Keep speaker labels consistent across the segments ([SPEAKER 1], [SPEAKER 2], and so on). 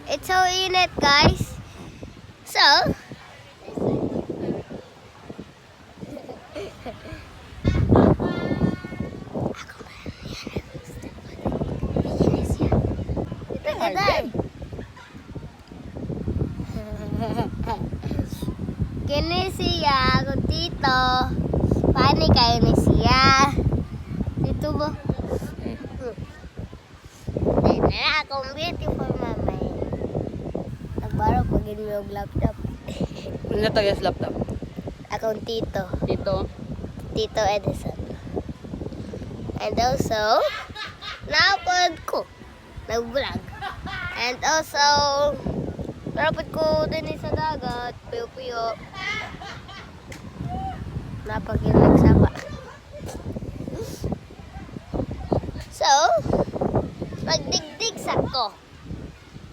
[SPEAKER 1] It's so init, guys. So, kini siya, ako dito. Paano kayo ni siya? Dito ba? Na akong beautiful mamay. Nagbaro pag yung laptop.
[SPEAKER 2] Ano to yung laptop?
[SPEAKER 1] Akong tito.
[SPEAKER 2] Dito.
[SPEAKER 1] Tito Edison. And also, naapod ko. Nag-vlog. And also, naapod ko din sa dagat. Puyo-puyo. Napagilagsapa. So, magdigdig sa ko.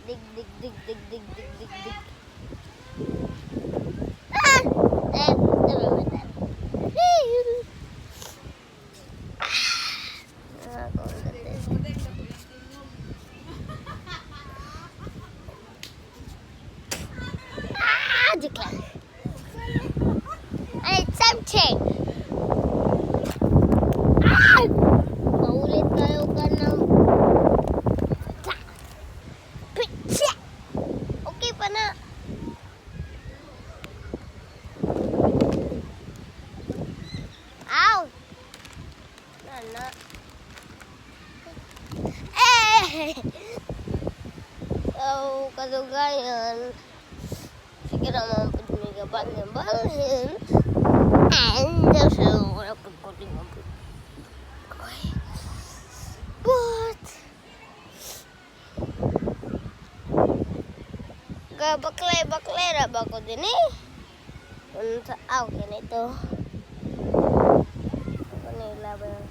[SPEAKER 1] Dig. Ah! Joke lang. Ay, something. Ah! Paulit tayo ka ng pitsa. Okay pa na. Ow! Nana. Eh! So, kadugayan. Sige naman po may kabalhin. And also, wala po ko din po. But, baklay na ba ko din eh? Kung sa ganito. Kanila ba yun?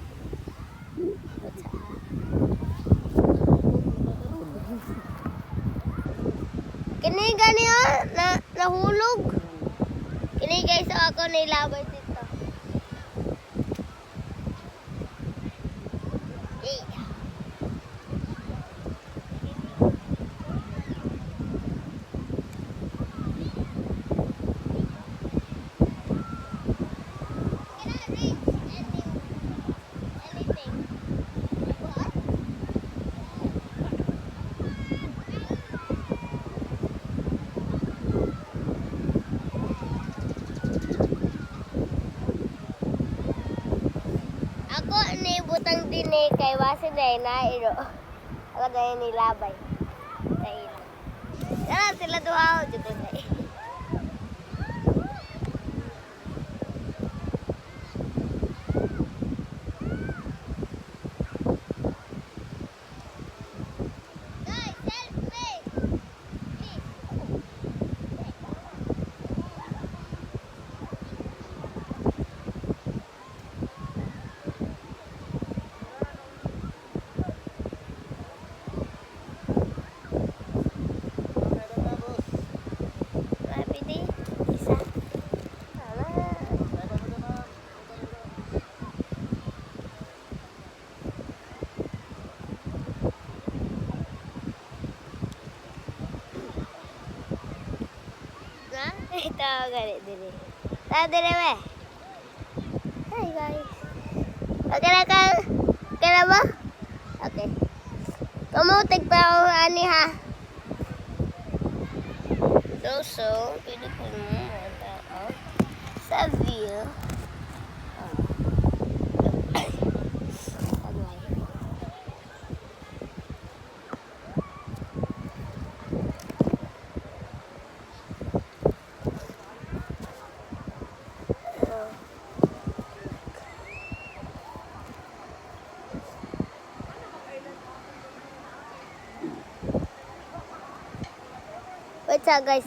[SPEAKER 1] Kini gani nahulog. Kini guys ako nilabay dito. Ako ni butang din kay wasi day na iro. Ako day nilabay. Sa ilo. Yan sila duha jud day. Ito galit din. Tadi deh. Hai guys. Oke na ba? Oke. Kamu tigpaw ani ha. So, pwede ko mo sa view. Wait guys